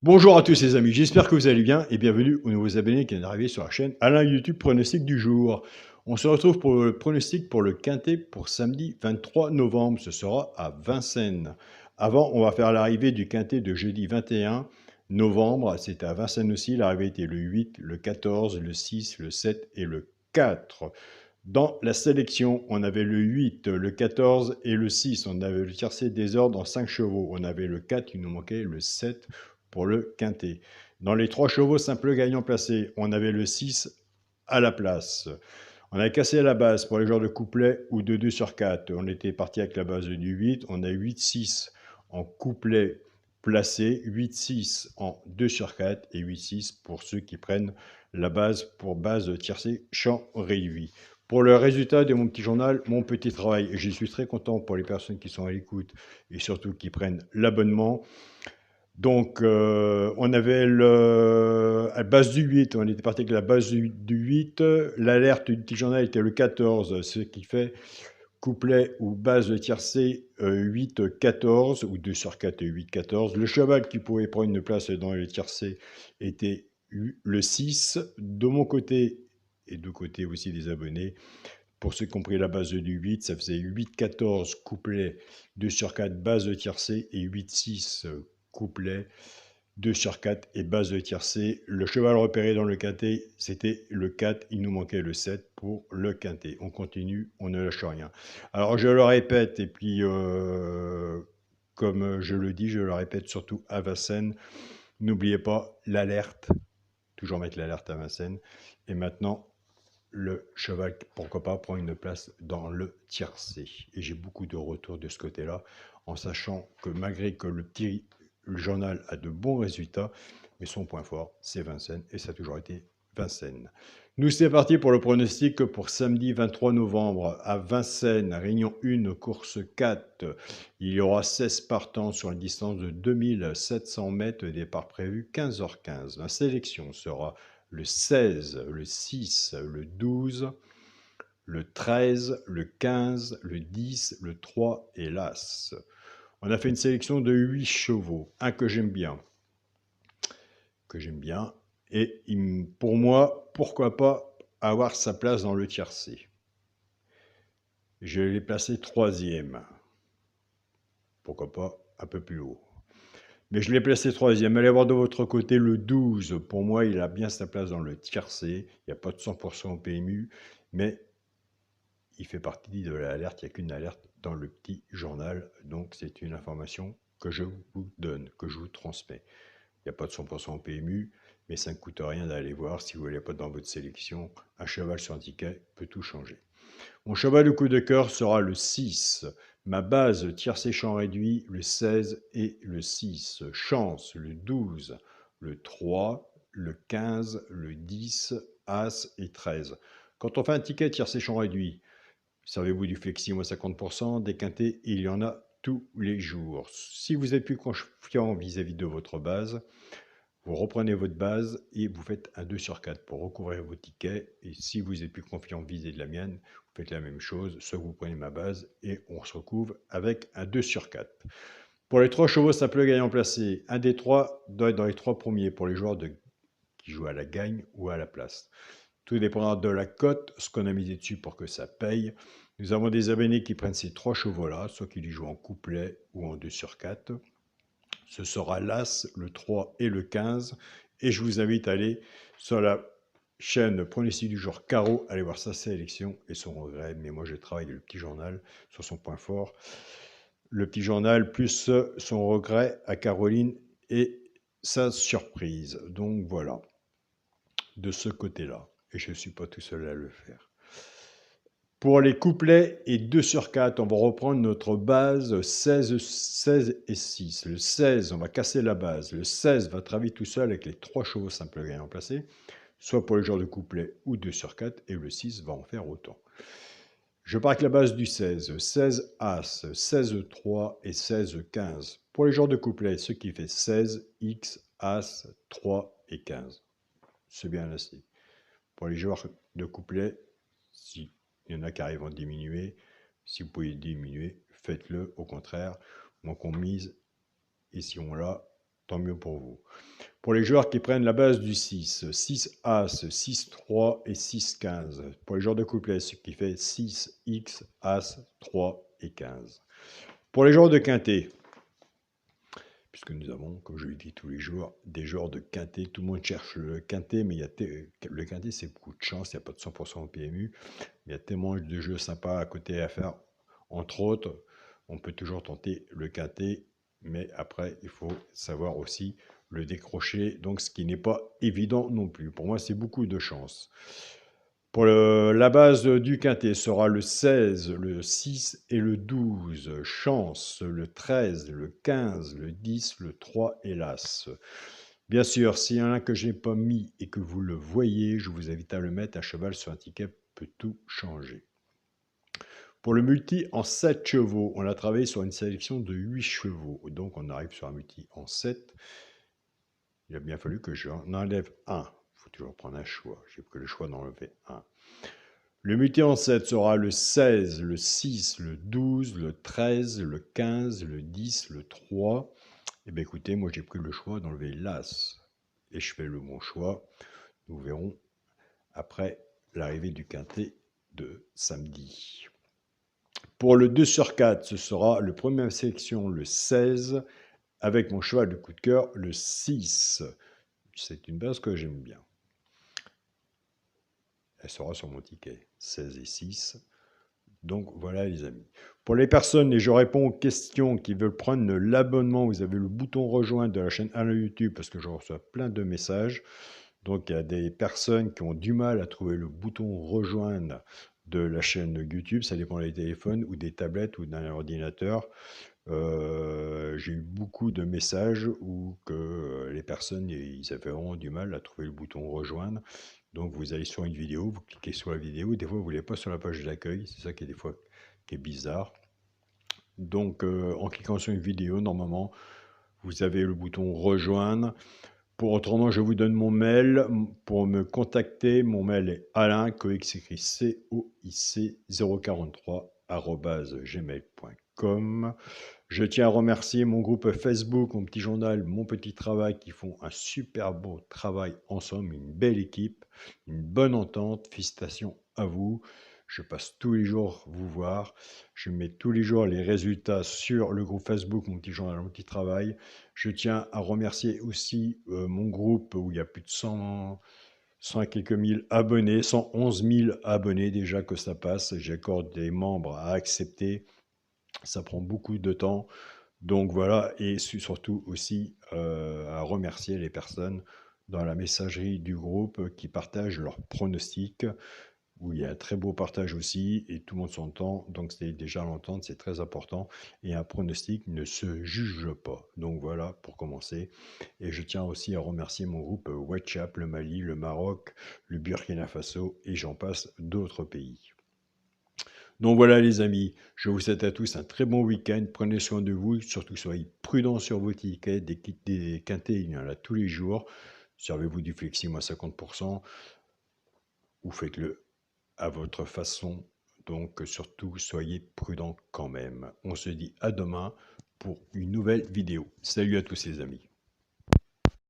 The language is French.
Bonjour à tous les amis, j'espère que vous allez bien et bienvenue aux nouveaux abonnés qui viennent d'arriver sur la chaîne Alain YouTube Pronostic du jour. On se retrouve pour le pronostic pour le Quintet pour samedi 23 novembre, ce sera à Vincennes. Avant, on va faire l'arrivée du Quintet de jeudi 21 novembre, c'était à Vincennes aussi, l'arrivée était le 8, le 14, le 6, le 7 et le 4. Dans la sélection, on avait le 8, le 14 et le 6. On avait le tiercé des ordres en 5 chevaux. On avait le 4, il nous manquait le 7 pour le quintet. Dans les 3 chevaux simples gagnants placés, on avait le 6 à la place. On a cassé la base pour les joueurs de couplet ou de 2 sur 4. On était parti avec la base du 8. On a 8-6 en couplet placé, 8-6 en 2 sur 4 et 8-6 pour ceux qui prennent la base pour base tiercé champ réduit. Pour le résultat de mon petit journal, mon petit travail, et je suis très content pour les personnes qui sont à l'écoute et surtout qui prennent l'abonnement. Donc, on avait la base du 8, on était parti avec la base du 8. L'alerte du petit journal était le 14, ce qui fait couplet ou base de tiercé 8-14 ou 2 sur 4 et 8-14. Le cheval qui pouvait prendre une place dans le tiercé était le 6. De mon côté et du côté aussi des abonnés, pour ceux qui ont pris la base du 8, ça faisait 8-14 couplet 2 sur 4 base de tiercé et 8-6 couplet 2 sur 4 et base de tiercé. Le cheval repéré dans le quintet, c'était le 4, il nous manquait le 7 pour le quintet. On continue, on ne lâche rien. Alors je le répète, et puis comme je le dis, je le répète surtout à Vincennes, n'oubliez pas l'alerte, toujours mettre l'alerte à Vincennes. Et maintenant, le cheval, pourquoi pas, prend une place dans le tiercé. Et j'ai beaucoup de retours de ce côté-là, en sachant que malgré que le journal a de bons résultats, mais son point fort, c'est Vincennes, et ça a toujours été Vincennes. Nous, c'est parti pour le pronostic pour samedi 23 novembre à Vincennes, Réunion 1, course 4. Il y aura 16 partants sur une distance de 2700 mètres, départ prévu 15h15. La sélection sera le 16, le 6, le 12, le 13, le 15, le 10, le 3 et l'As. On a fait une sélection de 8 chevaux, un que j'aime bien, et pour moi, pourquoi pas avoir sa place dans le tiercé. Je l'ai placé troisième, pourquoi pas un peu plus haut. Mais je l'ai placé troisième. Allez voir de votre côté le 12. Pour moi, il a bien sa place dans le tiercé. Il n'y a pas de 100% au PMU, mais il fait partie de l'alerte. Il n'y a qu'une alerte dans le petit journal. Donc, c'est une information que je vous donne, que je vous transmets. Il n'y a pas de 100% au PMU, mais ça ne coûte rien d'aller voir. Si vous ne voulez pas dans votre sélection, un cheval sur un ticket peut tout changer. Mon cheval de coup de cœur sera le 6. Ma base tiercé champ réduit, le 16 et le 6. Chance, le 12, le 3, le 15, le 10, As et 13. Quand on fait un ticket tiercé champ réduit, servez-vous du flexi moins 50%, des quintés, il y en a tous les jours. Si vous êtes plus confiant vis-à-vis de votre base, vous reprenez votre base et vous faites un 2 sur 4 pour recouvrir vos tickets. Et si vous êtes plus confiant vis-à-vis de la mienne, vous faites la même chose, soit vous prenez ma base et on se recouvre avec un 2 sur 4. Pour les 3 chevaux simples gagnants placés, un des 3 doit être dans les 3 premiers pour les joueurs qui jouent à la gagne ou à la place. Tout dépendra de la cote, ce qu'on a misé dessus pour que ça paye. Nous avons des abonnés qui prennent ces 3 chevaux-là, soit qu'ils y jouent en couplet ou en 2 sur 4. Ce sera l'As, le 3 et le 15. Et je vous invite à aller sur la chaîne Pronostic du jour Caro, aller voir sa sélection et son regret. Mais moi, je travaille le petit journal sur son point fort. Le petit journal plus son regret à Caroline et sa surprise. Donc voilà, de ce côté-là. Et je ne suis pas tout seul à le faire. Pour les couplets et 2 sur 4, on va reprendre notre base 16, 16 et 6. Le 16, on va casser la base. Le 16 va travailler tout seul avec les 3 chevaux simples gagnants placés, soit pour les joueurs de couplet ou 2 sur 4, et le 6 va en faire autant. Je pars avec la base du 16. 16 As, 16 3 et 16 15. Pour les joueurs de couplet, ce qui fait 16 X, As, 3 et 15. C'est bien assez. Pour les joueurs de couplet, si il y en a qui arrivent à diminuer, si vous pouvez diminuer, faites-le. Au contraire, moi qu'on mise, et si on l'a, tant mieux pour vous. Pour les joueurs qui prennent la base du 6, 6 As, 6 3 et 6 15. Pour les joueurs de couplet, ce qui fait 6 X, As, 3 et 15. Pour les joueurs de quintet, puisque nous avons, comme je le dis tous les jours, des joueurs de quintet. Tout le monde cherche le quintet, mais le quintet, c'est beaucoup de chance. Il n'y a pas de 100% au PMU. Il y a tellement de jeux sympas à côté à faire. Entre autres, on peut toujours tenter le quintet, mais après, il faut savoir aussi le décrocher, donc ce qui n'est pas évident non plus. Pour moi, c'est beaucoup de chance. Pour la base du quintet sera le 16, le 6 et le 12. Chance, le 13, le 15, le 10, le 3 et l'As. Bien sûr, s'il y en a un que je n'ai pas mis et que vous le voyez, je vous invite à le mettre. Un cheval sur un ticket peut tout changer. Pour le multi en 7 chevaux, on a travaillé sur une sélection de 8 chevaux. Donc on arrive sur un multi en 7. Il a bien fallu que j'en enlève un. Il faut toujours prendre un choix. J'ai pris le choix d'enlever un. Le multi en 7 sera le 16, le 6, le 12, le 13, le 15, le 10, le 3. Eh bien écoutez, moi j'ai pris le choix d'enlever l'As. Et je fais le bon choix. Nous verrons après l'arrivée du quintet de samedi. Pour le 2 sur 4, ce sera le première sélection, le 16, avec mon cheval de coup de cœur, le 6. C'est une base que j'aime bien. Elle sera sur mon ticket, 16 et 6. Donc voilà les amis. Pour les personnes, et je réponds aux questions qui veulent prendre l'abonnement, vous avez le bouton rejoindre de la chaîne Alain YouTube parce que je reçois plein de messages. Donc il y a des personnes qui ont du mal à trouver le bouton rejoindre de la chaîne YouTube. Ça dépend des téléphones ou des tablettes ou d'un ordinateur. J'ai eu beaucoup de messages où que les personnes ils avaient vraiment du mal à trouver le bouton rejoindre. Donc vous allez sur une vidéo, vous cliquez sur la vidéo, des fois vous n'allez pas sur la page d'accueil, c'est ça qui est des fois qui est bizarre. Donc en cliquant sur une vidéo, normalement vous avez le bouton rejoindre. Pour autrement, je vous donne mon mail pour me contacter. Mon mail est alain, s'écrit COIC 043@gmail.com. Je tiens à remercier mon groupe Facebook, mon petit journal, mon petit travail qui font un super beau travail ensemble, une belle équipe, une bonne entente. Félicitations à vous. Je passe tous les jours vous voir. Je mets tous les jours les résultats sur le groupe Facebook, mon petit journal, mon petit travail. Je tiens à remercier aussi mon groupe où il y a plus de 100 et quelques mille abonnés, 111 000 abonnés déjà que ça passe. J'accorde des membres à accepter. Ça prend beaucoup de temps. Donc voilà, et surtout aussi à remercier les personnes dans la messagerie du groupe qui partagent leurs pronostics, où il y a un très beau partage aussi, et tout le monde s'entend, donc c'est déjà l'entente, c'est très important, et un pronostic ne se juge pas. Donc voilà, pour commencer. Et je tiens aussi à remercier mon groupe WhatsApp, le Mali, le Maroc, le Burkina Faso, et j'en passe d'autres pays. Donc voilà les amis, je vous souhaite à tous un très bon week-end, prenez soin de vous, surtout soyez prudents sur vos tickets, des quintés, il y en a tous les jours, servez-vous du Flexi à 50%, ou faites-le à votre façon, donc surtout soyez prudents quand même. On se dit à demain pour une nouvelle vidéo. Salut à tous les amis.